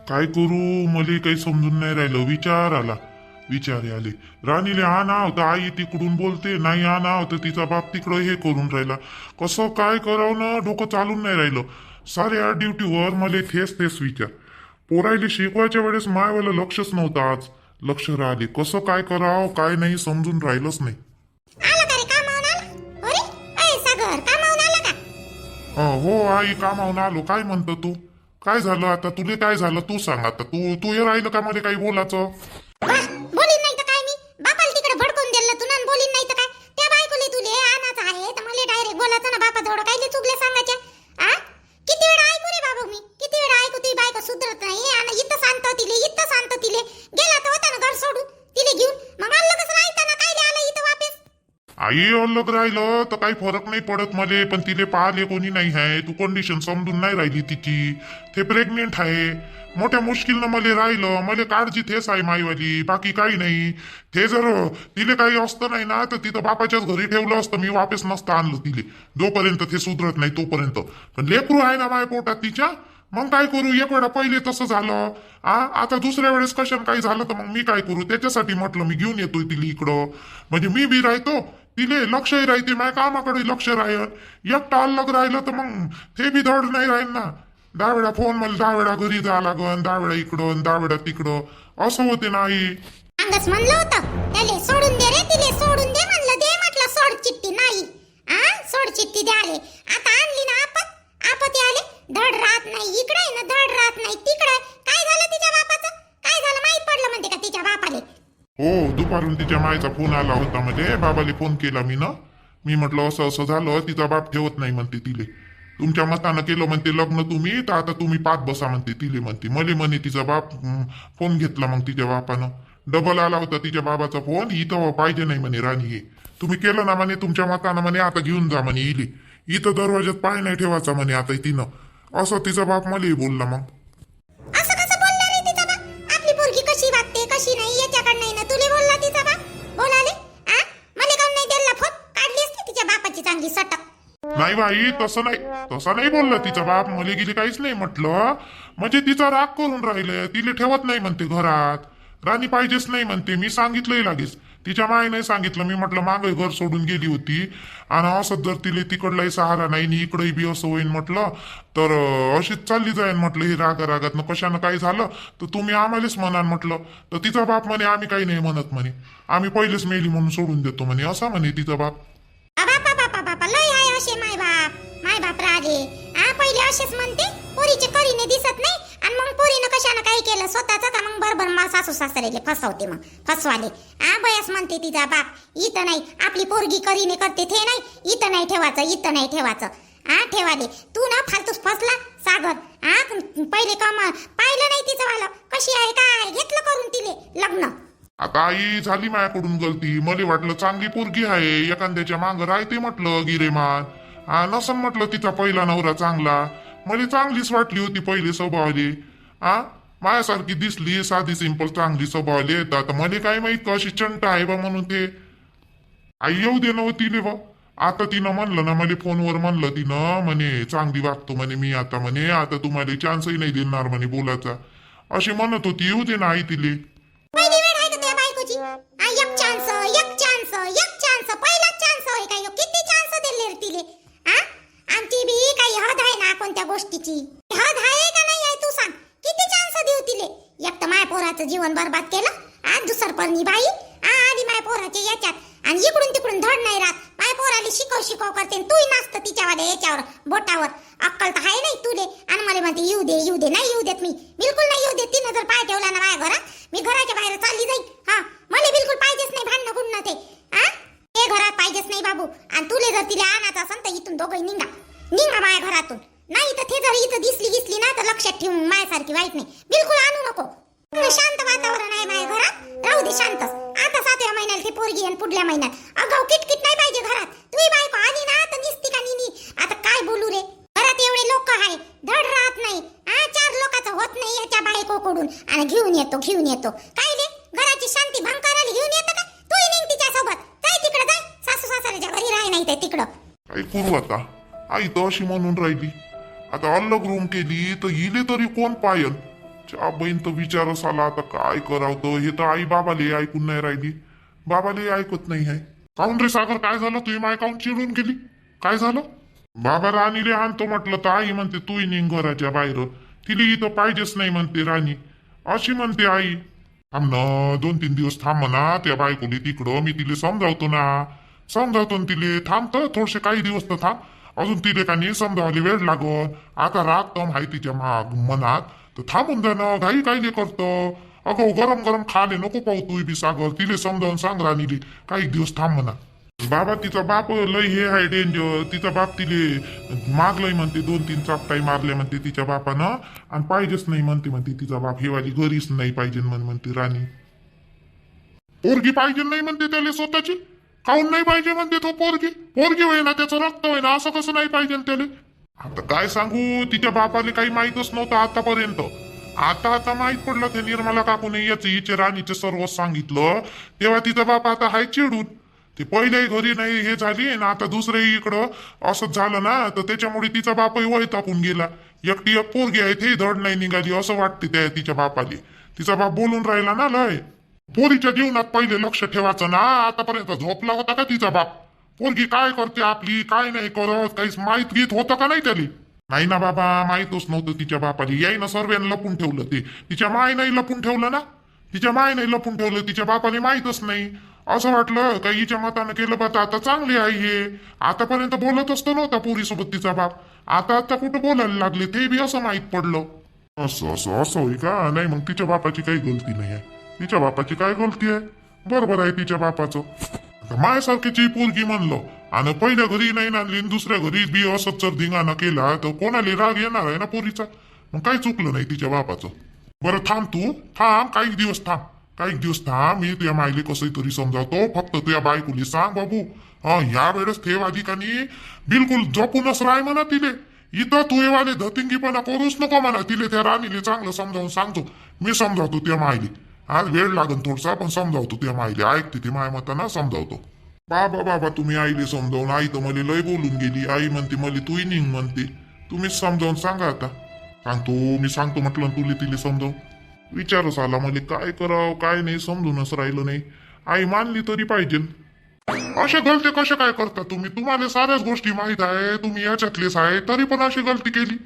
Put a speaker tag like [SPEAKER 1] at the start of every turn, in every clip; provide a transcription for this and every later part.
[SPEAKER 1] काय करू मला काही समजून नाही राहिलं. विचार आले. राणीले आणाव तर आई तिकडून बोलते नाही, आणाव तर तिचा बाप तिकडं हे करून राहिला. कसं काय करावं ना, डोकं चालून नाही राहिलं. साऱ्या ड्युटीवर मला तेच विचार. पोरायले शिकवायच्या वेळेस मायवाला लक्षच नव्हतं, आज लक्ष राहिले. कसं काय करावं काय नाही समजून राहिलंच नाही.
[SPEAKER 2] आला का रे कामावून आला? अरे अय सागर कामावून आला का?
[SPEAKER 1] हो आई कामावून आलो. काय म्हणतो तू? काय झालं आता? तुले काय झालं तू सांग आता. तू हे राहिलं का मध्ये काही बोलायचं?
[SPEAKER 2] वाह, बोलीन नाही तर काय मी बापाला तिकडे भडकून दिलं तू ना, बोलीन नाही तर काय. त्या बायकोले तुले आणाचं आहे तर मला डायरेक्ट बोलायचं ना बापा जवळ. काय चुकले सांगायच्या? आ किती वेळा ऐकू रे बाबा, मी किती वेळा ऐकू. ती बायको सुधरत नाही आणि इथं सांगतो तिले गेला तर होता ना घर सोडून तिले घेऊन. मग आलं कसं राहता ना, काय आलं इथं वापस?
[SPEAKER 1] आई अलग राहिलं तर काही फरक नाही पडत मले, पण तिले पाहिले कोणी नाही आहे. तू कंडिशन समजून नाही राहिली तिची. ते प्रेग्नेंट आहे. मोठ्या मुश्किलनं मला राहिलं. मला काळजी तेच आहे माईवाली, बाकी काही नाही. ते जर तिले काही असतं नाही ना तर तिथं बापाच्याच घरी ठेवलं असतं मी, वापस नसतं आणलं तिले. जोपर्यंत ते सुधरत नाही तोपर्यंत. पण लेकरू आहे ना माझ्या पोटात तिच्या, मग काय करू. एक वेळा पहिले तसं झालं, आता दुसऱ्या वेळेस कशाने काही झालं तर मग मी काय करू. त्याच्यासाठी म्हटलं मी घेऊन येतोय तिला इकडं, म्हणजे मी बी राहतो, तिले लक्षही राहते, माझ्या कामाकडे लक्ष राहील. एकटा अलग राहिलं तर मग ते बी धड नाही राहील ना. 10 वेळा फोन, मला 10 वेळा घरी जावं लागन, 10 वेळा इकडं 10 वेळा तिकडं, असं होते नाही.
[SPEAKER 2] अंगच म्हणलं होतं त्याले सोडून दे रे, तिले सोडून दे म्हणलं. दे म्हटलं सोड चिठ्ठी. नाही सोड चिठ्ठी द्याले. आता आणली ना आपत आले. धड राहत नाही इकडे ना, धड राहत नाही तिकडे. काय झालं तिच्या बापाचं? काय झालं माहित पडलं म्हणते का तिच्या बापाले?
[SPEAKER 1] हो, दुपारून तिच्या मायचा फोन आला होता. म्हणजे बाबाले फोन केला मी म्हटलं असं असं झालं, तिचा बाप ठेवत नाही म्हणते तिले. तुमच्या मतानं केलं म्हणते लग्न तुम्ही, तर आता तुम्ही पाच बसा म्हणते तिले म्हणते. मले म्हणे तिचा बाप फोन घेतला. मग तिच्या बापानं डबल आला होता तिच्या बाबाचा फोन. इथं पाहिजे नाही म्हणे राणी, हे तुम्ही केलं ना म्हणे तुमच्या मतानं म्हणे, आता घेऊन जा म्हणे इले. इथं दरवाज्यात पाय नाही ठेवायचा म्हणे आता तिनं. असं तिचा बाप मलाही बोलला. मग
[SPEAKER 2] असं कसं बोलला रे तिचा बाप? आपली पोरगी कशी वागते कशी नाही याच्याकडे नाही ना, तुले बोलला तिचा बाप? बोलाले मला काऊन नाही दिला फोन? काढली असती तिच्या बापाची चांगली सटक.
[SPEAKER 1] नाही बाई, तसं नाही बोलला तिचा बाप. मला गेली काहीच नाही म्हटलं. म्हणजे तिचा राग करून राहिले. तिले ठेवत नाही म्हणते घरात, राणी पाहिजेच नाही म्हणते. मी सांगितलंही लागेच. तिच्या माय नाही सांगितलं. मी म्हटलं मागे घर सोडून गेली होती आणि असं जर तिले तिकडलाही सहारा नाही इकडे बी असं होईन म्हटलं तर अशीच चालली जाईन म्हटलं. ही रागात कशानं काही झालं तर तुम्ही आम्हालाच म्हणाल म्हटलं. तर तिचा बाप म्हणे आम्ही काही नाही म्हणत म्हणे, आम्ही पहिलेच मेली म्हणून सोडून देतो म्हणे, असा म्हणे तिचा बाप.
[SPEAKER 2] बापा लय आहे असे माय बाप रागे. पहिले असेच म्हणते, पोरीचे करीने दिसत नाही आणि मग पोरीनं कशानं काही केलं स्वतःच का मग बरोबर मा सासू सासरेले फसवते, मग फसवाले. बयास म्हणते तिचा बाप. इथं नाही आपली पोरगी करीने करते ते नाही, इथं नाही ठेवायचं. ठेवाले तू ना फालतूच फसला सागर. पहिले कामा पाहिलं नाही तिचं वाला कशी आहे, काय घेतलं करून तिले लग्न.
[SPEAKER 1] आता आई झाली माझ्याकडून गलती. मला वाटलं चांगली पोरगी आहे, एखाद्याच्या मांग राहते म्हटलं गिरेमान. नसन म्हटलं तिचा पहिला नवरा चांगला. मला चांगलीच वाटली होती पहिले स्वभावाली. माझ्यासारखी दिसली, साधी सिंपल चांगली स्वभावाली. आता मला काय माहित कशी चंट आहे बा म्हणून. ते आई येऊ दे ना तिले बा. आता तिनं म्हणलं ना, मला फोनवर म्हणलं तिनं म्हणे चांगली वागतो म्हणे मी आता म्हणे, आता तुम्हाला चान्सही नाही देणार म्हणे बोलायचा, अशी म्हणत होती. येऊ दे ना आई तिले.
[SPEAKER 2] पहिली वेळ आहे का त्या बायकोची? एक चान्स पहिला चान्स होय काय? किती चान्स दिले रे तिले? आमची बी काही हद आहे ना कोणत्या गोष्टीची? हद आहे का नाही आहे तू सांग? किती चान्स देऊ तिले? एक तर माय पोराचं जीवन बरबाद केलं. दुसर परनी बाई आली माय पोराच्या याच्यात आणि इकडून तिकडून धड नाही राहत. माय पोराली शिकव करते, तूही नाचत तिच्यावाल्या याच्यावर बोटावर. अक्कल तर आहे नाही तुले. आणि मला म्हणते येऊ दे. नाही येऊ देत मी, बिलकुल नाही येऊ देत. तिनं जर पाय ठेवला ना माझ्या घरात, मी घराच्या बाहेर चालली जाईल. मला बिलकुल पाहिजेच नाही भांडणं गुंडणं ते घरात पाहिजेच नाही बाबू. आणि तुले जर तिला आणायचं असेल तर इथून दोघंही निघा माझ्या घरातून. नाही तर ते जर इथं दिसली ना तर लक्षात ठेवून माझ्यासारखी वाईट नाही, बिलकुल आणू नको. शांत वातावरण आहे माझ्या घरात, राहू दे शांतच. आता 7व्या महिन्यात ती पोरगी आणि पुढल्या महिन्यात अगाऊ किटकिट नाही पाहिजे घरात. तुम्ही बायको आली ना तर निसती का निनी. आता काय बोलू रे, घरात एवढे लोक आहे, धड राहत नाही. 4 लोकांचं होत नाही याच्या बायकोकडून आणि घेऊन येतो काय रे. घराची शांती भंग करायला घेऊन येतं का? तूही निघ तिच्या सोबत. जाय तिकडे, जाय सासू सासऱ्याच्या घरी राह, नाही ते तिकडं.
[SPEAKER 1] काय करू आता? आई तर अशी म्हणून राहिली. आता अलग रूम केली तर इले तरी कोण पायल? च्या बहीण तर विचारच आला आता काय करावं हे तर आई बाबाले ऐकून नाही राहिली बाबाले ऐकत नाही आहे काऊन रे सागर काय झालं तुझी माय काऊन चिडून गेली काय झालं बाबा राणीले आणतो म्हटलं तर आई म्हणते तू निघ घराच्या बाहेर तिला इथं पाहिजेच नाही म्हणते राणी अशी म्हणते आई थांब ना 2-3 दिवस थांब म्हणा त्या बायकोली तिकडं मी तिला समजावतो ना समजावतो ना तिले थांब तर थोडेसे काही दिवस तर थांब अजून तिले का नाही समजावले वेळ लागल आता राग तम आहे तिच्या मनात तर थांबून जा ना घाई काय करतो अगो गरम गरम खाले नको पाहू तू बी सागर तिले समजावून सांग राणीले काही दिवस थांब म्हणा बाबा तिचा बाप लय हे आहे डेंजर तिचा बाप तिले मारलंय म्हणते 2-3 चापटाई मारले म्हणते तिच्या बापानं आणि पाहिजेच नाही म्हणते तिचा बाप हेवाली घरीच नाही पाहिजे म्हणते राणी पोरगी पाहिजे नाही म्हणते त्याला स्वतःची काऊन नाही पाहिजे म्हणते तो पोरगी होय ना त्याचं रक्त होय ना असं कसं नाही पाहिजे त्याला आता काय सांगू तिच्या बापाला काही माहीतच नव्हतं आतापर्यंत आता माहित पडलं ते निर्मला काकूने याच हिचे राणीचे सर्व सांगितलं तेव्हा तिचा बाप आता हाय चिडून ते पहिल्याही घरी नाही हे झाली ना आता दुसऱ्याही इकडं असंच झालं ना तर त्याच्यामुळे तिचा बापही वय टाकून गेला एकटी एक पोरगी आहे ते धड नाही निघाली असं वाटते त्या तिच्या बापाले तिचा बाप बोलून राहिला ना लय पोरीच्या जीवनात पहिले लक्ष ठेवायचं ना आतापर्यंत झोपला होता का तिचा बाप पोरगी काय करते आपली काय नाही करत काहीच माहित घेत होतं का नाही त्याला नाही ना बाबा माहितच नव्हतं तिच्या बापाला यायनं सर्वांना लपून ठेवलं ते तिच्या माय नाही लपून ठेवलं ना तिच्या माय नाही लपून ठेवलं तिच्या बापाला माहितच नाही असं वाटलं का हिच्या मतानं केलं बा आता चांगली आहे हे आतापर्यंत बोलत असतो नव्हता पोरीसोबत तिचा बाप आता कुठं बोलायला लागले ते बी असं माहित पडलं असं होई का नाही मग तिच्या बापाची काही गलती नाही आहे तिच्या बापाची काय गलती आहे बरोबर आहे तिच्या बापाचं मायासारखीची पोरगी म्हणलं आणि पहिल्या घरी नाही आणली दुसऱ्या घरी बी असंच जर धिंगाणा केला तर कोणाला राग येणार आहे ना पोरीचा मग काही चुकलं नाही तिच्या बापाचं बरं थांब तू थांब काही दिवस थांब मी तुझ्या मायले कसं तरी समजावतो फक्त तुझ्या बायकोली सांग बाबू ह्या वेळेस ठेव अधिकानी बिलकुल जपूनच राय म्हणा तिले इथं तुझेवाले धतिंगीपणा करूच नको म्हणा तिले त्या राणीले चांगलं समजावून सांगतो मी समजावतो त्या मायले आज वेळ लागन थोडसा पण समजावतो त्या मायले ऐकते ते माय मताना समजावतो बाबा तुम्ही आईले समजावून आई तर मला लय बोलून गेली आई म्हणते मला तू निघ म्हणते तुम्हीच समजावून सांगा आता मी सांगतो म्हटलं तुले तिले समजावून विचारच आला मला काय करावं काय नाही समजूनच राहिलं नाही आई मानली तरी पाहिजे अशा गलती कशा काय करता तुम्हाला साऱ्याच गोष्टी माहित आहे तुम्ही याच्यातलेच आहे तरी पण अशी गलती केली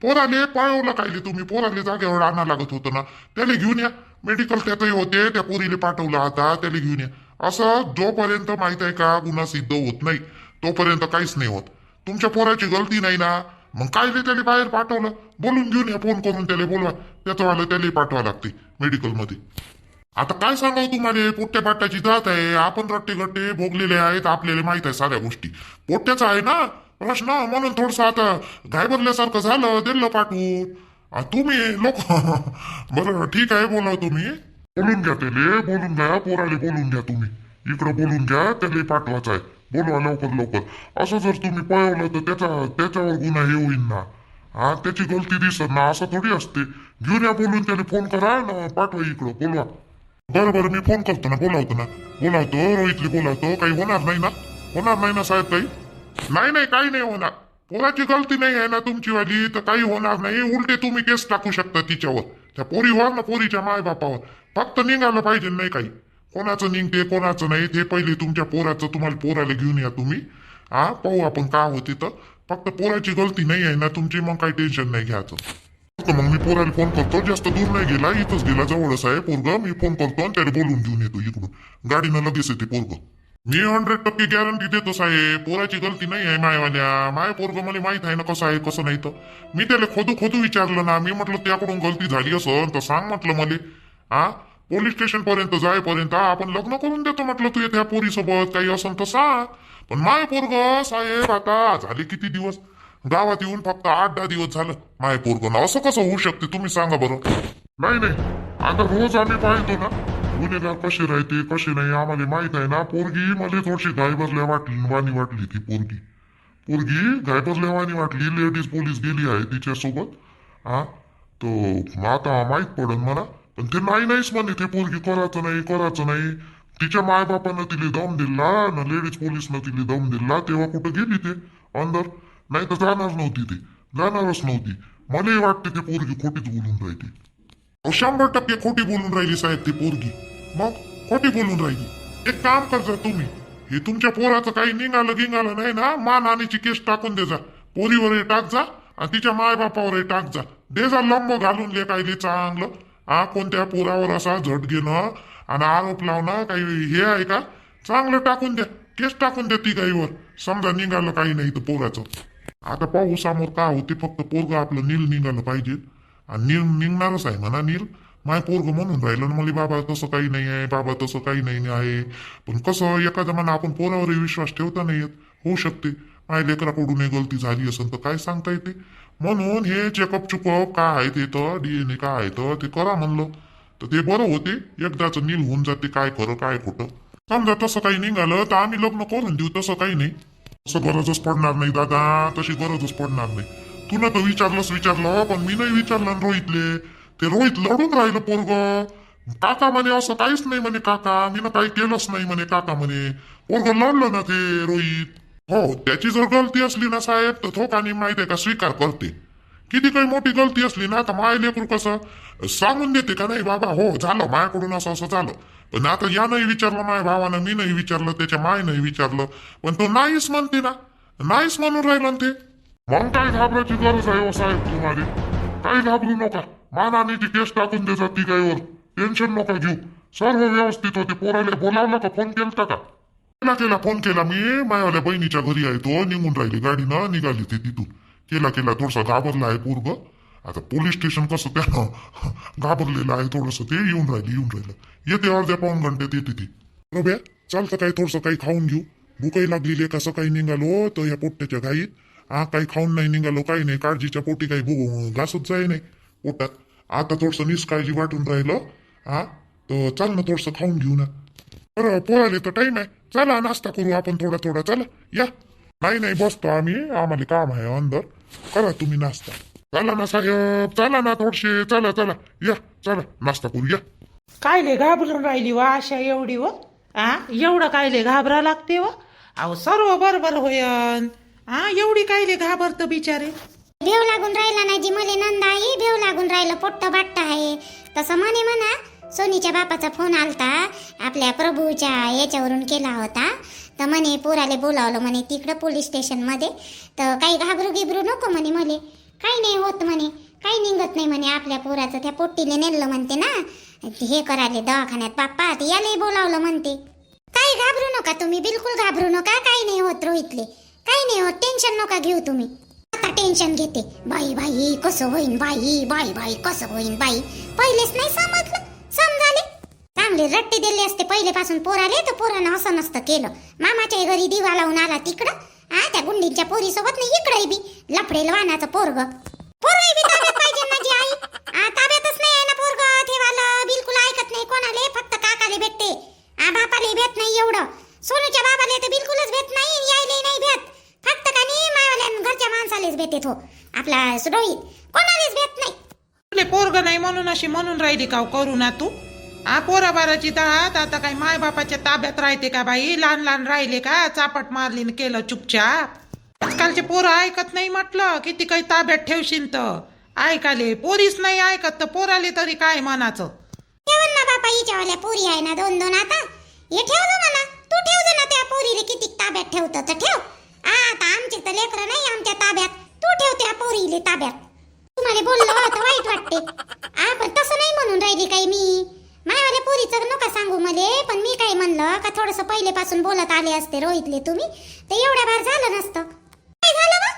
[SPEAKER 1] पोराले पळवलं कायले तुम्ही पोराले जागेवर आणा लागत होतं ना त्याला घेऊन या मेडिकल त्यातही होते त्या पोरीले पाठवलं आता त्याला घेऊन या असं जोपर्यंत माहित आहे का गुन्हा सिद्ध होत नाही तोपर्यंत काहीच नाही होत तुमच्या पोराची गलती नाही ना मग कायले त्याला बाहेर पाठवलं बोलून घेऊन या फोन करून त्याला बोलवा त्याचं वाला त्याला पाठवा लागते मेडिकल मध्ये आता काय सांगावं तुम्हाला पोट्या पाट्याची जात आहे आपण रट्टे गट्टे भोगलेले आहेत आपल्याला माहित आहे साऱ्या गोष्टी पोट्याचा आहे ना प्रश्न म्हणून थोडस आता घाबरल्यासारखं झालं दिलं पाठवून तुम्ही लोक बरं ठीक आहे बोला तुम्ही बोलून घ्या त्याले बोलून घ्या पोराले बोलून घ्या तुम्ही इकडं बोलून घ्या त्याला पाठवायचं आहे बोलवा लवकर असं जर तुम्ही पळवलं तर त्याच्यावर गुन्हा हे होईल ना त्याची गलती दिसत ना असं थोडी असते घेऊन या बोलून त्याला फोन करा ना पाठवा इकडं बोलवा बरं मी फोन करतो ना बोलावतो रोहितले बोलावतो काही होणार नाही ना साहेब काही नाही काही नाही होणार पोराची गलती नाही आहे ना तुमची वाली तर काही होणार नाही उलटे तुम्ही केस टाकू शकता तिच्यावर त्या पोरीवर ना पोरीच्या मायबापावर फक्त निघालं पाहिजे नाही काही कोणाचं निघते कोणाचं नाही ते पहिले तुमच्या पोराचं तुम्हाला पोराला घेऊन या तुम्ही पाहू आपण काय होते तर फक्त पोराची गलती नाही आहे ना तुमची मग काही टेन्शन नाही घ्यायचं मग मी पोराला फोन करतो जास्त दूर नाही गेला इथंच गेला जवळच आहे पोरग मी फोन करतो आणि त्याला बोलून घेऊन येतो इकडून गाडीनं लगेच येते पोरग मी 100% गॅरंटी देतो साहेब पोराची गलती नाही आहे माय पोरग मला माहित आहे ना कसं आहे कसं नाही तर मी त्याला खोदू विचारलं ना मी म्हटलं त्याकडून गलती झाली असं तर सांग म्हटलं मला पोलीस स्टेशन पर्यंत जायपर्यंत आपण लग्न करून देतो म्हटलं तू त्या पोरीसोबत काही असं तर सांग पण माय पोरग साहेब आता झाले किती दिवस गावात येऊन फक्त 8-10 दिवस झालं माय पोरग असं कसं होऊ शकते तुम्ही सांगा बरं नाही आता रोज आम्ही पाहतो ना गुन्हेगार कसे राहते कसे नाही आम्हाला माहित आहे ना पोरगी मला थोडीशी घायबरल्या वाटली ती पोरगी घायबरल्यावानी वाटली लेडीज पोलीस गेली आहे तिच्यासोबत तो आता माहित पडन मला पण ते नाहीच म्हणे ते पोरगी करायचं नाही तिच्या मायबापानं तिला दम दिला ना लेडीज पोलीसनं तिला दम दिला तेव्हा कुठं गेली ते अंदर नाही तर जाणारच नव्हती मलाही वाटते ते पोरगी खोटीच बोलून राहते 100% खोटी बोलून राहिली साहेब ती पोरगी. मग खोटी बोलून राहिली. एक काम करजा तुम्ही, हे तुमच्या पोराचं काही निघालं गिंगालं नाही ना, मानहानीची केस टाकून दे जा. पोरीवर टाक जा आणि तिच्या मायबापावर टाक जा. दे जा लंब घालून लेकायले चांगलं. कोणत्या पोरावर असा झट घेणं आणि आरोप लावणं काही हे आहे का? चांगलं टाकून द्या, केस टाकून द्या ती गाईवर. समजा निघालं काही नाही तर पोराचं. आता पाहू समोर काय होते. फक्त पोरग आपलं नील निघालं पाहिजे. आणि नील निघणारच आहे म्हणा. नील माय पोरग म्हणून राहिलं ना मला, बाबा तसं काही नाही आहे, बाबा तसं काही नाही आहे. पण कसं एखाद्या म्हणा आपण पोरावरही विश्वास ठेवता नाही येत. होऊ शकते माय लेकराकडून गलती झाली असेल तर काय सांगता येते. म्हणून हे चेकअप चुकअप काय आहे ते तर DNA काय आहे तर ते करा म्हणलं तर ते बरं होते. एकदाच नील होऊन जाते काय खरं काय खोटं. समजा तसं काही निघालं तर आम्ही लग्न करून देऊ. तसं काही नाही. तसं गरजच पडणार नाही दादा, तशी गरजच पडणार नाही. तुला तर विचारलं पण मी नाही विचारलं ना रोहितले. ते रोहित लढून राहिलं पोरग. काका म्हणे असं काहीच नाही म्हणे, काका मी ना काही केलंच नाही म्हणे, काका म्हणे. पोरग लढलं ना ते रोहित. हो त्याची जर गलती असली ना साहेब तर थोकानी माहिती आहे का स्वीकार करते. किती काही मोठी गलती असली ना तर माय लेकरू कसं सांगून देते का नाही बाबा हो झालं माझ्याकडून असं असं झालं. पण आता या नाही विचारलं माझ्या भावानं, मी नाही विचारलं, त्याच्या माय नाही विचारलं, पण तो नाहीच म्हणते ना. नाहीच म्हणून राहिलं ना ते. मग काय घाबरायची गरज आहे हो साहेब तुम्हाला. काही घाबरू नका. मानहानीची केस टाकून दे ती गाईवर. टेन्शन नका घेऊ. सर्व व्यवस्थित होते. पोराला बोलावलं का? फोन केलता का? केला फोन केला मी. मायावाल्या बहिणीच्या घरी आहे तो. निघून राहिली गाडीनं, निघाली ते तिथून. केला थोडसा घाबरला आहे पोरग. आता पोलीस स्टेशन कसं त्यानं घाबरलेलं आहे थोडस. ते येऊन राहिलं. येते अर्ध्या पाऊण घंट्यात येते ती. रोब्या चालतं काय थोडस काही खाऊन घेऊ. भूकही लागलेली कसं काही निघालो तर या पोट्ट्याच्या घाईत. काही खाऊन नाही निघालो काही नाही. काळजीच्या पोटी काही घासत जाय नाही पोटात. आता थोडस निष्काळजी वाटून राहिलं. तर चाल ना थोडस खाऊन घेऊ ना. बरं पोराले तर टाइम आहे. चला नाश्ता करू आपण थोडा. चला या. नाही बसतो आम्ही. आम्हाला काम आहे अंदर. करा तुम्ही नाश्ता. चला ना साहेब, चला ना थोडशे. चला या. चला नाश्ता करू या.
[SPEAKER 3] कायले घाबरून राहिली वा आशा एवढी व? एवढं कायले घाबरा लागते व? अहो सर्व बरोबर होयन. एवढी कायले घाबरत बिचारे?
[SPEAKER 2] भेव लागून राहिला नाही जी मले नंदाई. भेव लागून राहिलं. पोट्ट बाट्ट आहे तसं म्हणे म्हणा. सोनीच्या बापाचा फोन आलता. आपल्या प्रभूच्या याच्यावरून केला होता. तर म्हणे पोराले बोलावलं म्हणे तिकडं पोलीस स्टेशन मध्ये. तर काही घाबरू नको म्हणे मले. काही नाही होत म्हणे. काही निघत नाही म्हणे आपल्या पोराचं. त्या पोट्टीले नेलं म्हणते ना हे करायले दवाखान्यात बाप्पा. यालाही बोलावलं म्हणते. काही घाबरू नका तुम्ही. बिलकुल घाबरू नका. काही नाही होत रोहितले. काही नाही होत. टेन्शन नका घेऊ तुम्ही. आता टेन्शन घेते. बाई कसं होईन बाई कसं होईन बाई. पहिलेच नाही समजलं. समजाले चांगले रट्टे दिले असते पहिलेपासून पोराले तर पोरानं असं नसतं केलं. मामाच्या घरी दिवा लावून आला तिकडं. त्या गुंडींच्या पोरीसोबत नाही इकडे बी लफडेल वानाचं पोरग. पोरही बी ताब्यात पाहिजे ना जी आई. ताब्यातच नाही आहे ना पोरग. ठेवालं बिलकुल ऐकत नाही कोणाले. फक्त काकाले भेटते. बापाले भेट नाही एवढं. सोनूच्या बाबाले तर बिलकुलच भेट नाही. यायले नाही भेट. फक्त का नाही मावाल्या घरच्या माणसालेच भेटे तो आपला रोहित. कोणालेच भेट नाही.
[SPEAKER 3] तुले पोरग नाही म्हणून अशी म्हणून राहिली का करू ना तू? पोराबाराची दहात आता काही माय बापाच्या ताब्यात राहते का बाई? लहान राहिले का? चापट मारली केलं चुपचाप. आजकालचे पोरं ऐकत नाही म्हटलं. किती काही ताब्यात ठेवशील तर ऐकाले. पोरीच नाही ऐकत तर पोराले तरी काय म्हणाचं?
[SPEAKER 2] ठेवून ना बापा. हिच्यावाल्या पोरी आहे ना 2-2 आता. हे ठेवतो म्हणा. तू ठेवतो ना त्या पोरीले. किती ताब्यात ठेवतं तर ठेव. आता आमचे तर लेकरं नाही आमच्या ताब्यात. तू ठेव त्या पोरीले ताब्यात. तुम्हाला बोललो तर वाईट वाटते. पण तसं नाही म्हणून राहिली काही मी. मायावाल्या पोरीचं नका सांगू मले. पण मी काय म्हणलं का थोडस पहिलेपासून बोलत आले असते रोहितले तुम्ही तर एवढ्या बार झालं नसतं. काय झालं बा?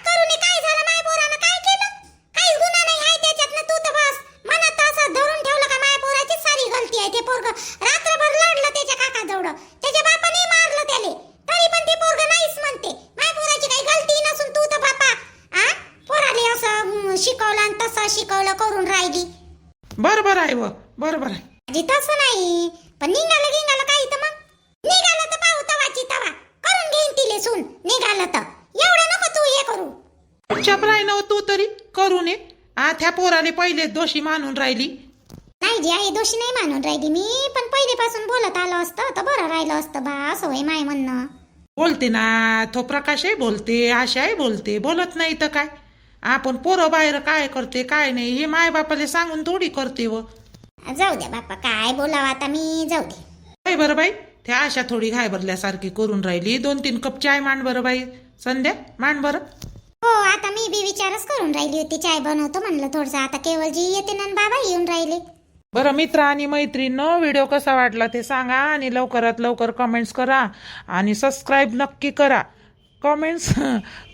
[SPEAKER 2] करून काय झालं? माय पोरानं काय केलं? काहीच गुन्हा नाही आहे त्याच्यात ना. तू तर बस मनात असं धरून ठेवलं का माय पोराची सारी गलती आहे. ते पोरग रात्रभर लढलं त्याच्या काकाजवळ. त्याच्या बापाने मारलं त्याले तरी पण ते पोरग नाहीच म्हणते. माय पोराची काही गलती नसून तू तर बापा पोराले असं शिकवलं आणि तसं शिकवलं करून राहिली.
[SPEAKER 3] बरोबर आहे व बरोबर आहे.
[SPEAKER 2] आजी तसं नाही. पण निघालं काही तर मग निघालं तर पाहू तवाची तवा करून घेईन तिले सून. निघालं तर एवढं नको तू हे करू.
[SPEAKER 3] चुपचाप राही ना तू तरी करू नये. त्या पोराले पहिले दोषी मानून राहिली.
[SPEAKER 2] नाही जी आई दोषी नाही मानून राहिली मी. पण पहिलेपासून बोलत आलो असतं तर बरं राहिलं असतं बा. असं होय माय म्हणणं.
[SPEAKER 3] बोलते ना तो प्रकाशही बोलते आशाही बोलते. बोलत नाही तर काय. आपण पोरं बाहेर काय करते काय नाही हे मायबापाला सांगून थोडी करते व
[SPEAKER 2] जाऊ द्या बापा, काय बोलावं आता मी, जाऊ दे.
[SPEAKER 3] काय बरं बाई, त्या आशा थोडी घायभरल्यासारखी करून राहिली. 2-3 कप चाय मांड बरं बाई, संध्या मांड बरं.
[SPEAKER 2] हो, आता मी बी विचारच करून राहिली होती, चाय बनवतो म्हणलं थोडसा. आता केवलजी येते ना बाबा येऊन राहिले.
[SPEAKER 3] बरं मित्र आणि मैत्रिणींनो, व्हिडिओ कसा वाटला ते सांगा आणि लवकरात लवकर कमेंट्स करा आणि सबस्क्राईब नक्की करा. कमेंट्स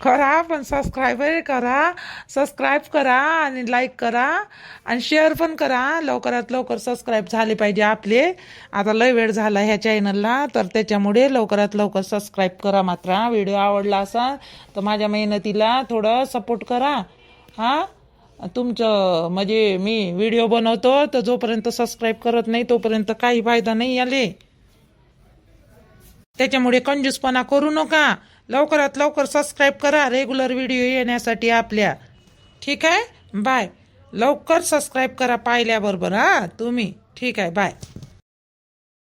[SPEAKER 3] करा पण सबस्क्राईबही करा, सबस्क्राईब करा आणि लाईक करा आणि शेअर पण करा. लवकरात लवकर सबस्क्राईब झाले पाहिजे आपले. आता लय वेळ झाला ह्या चॅनलला, तर त्याच्यामुळे लवकरात लवकर सबस्क्राईब करा. मात्र व्हिडिओ आवडला असा तर माझ्या मेहनतीला थोडं सपोर्ट करा. हां, तुमचं म्हणजे मी व्हिडिओ बनवतो तर जोपर्यंत सबस्क्राईब करत नाही तोपर्यंत काही फायदा नाही आले. त्याच्यामुळे कंजूसपणा करू नका. लवकरात लवकर सबस्क्राईब करा रेग्युलर व्हिडिओ येण्यासाठी आपल्या. ठीक आहे, बाय. लवकर सबस्क्राईब करा पाहिल्याबरोबर. हां तुम्ही, ठीक आहे, बाय.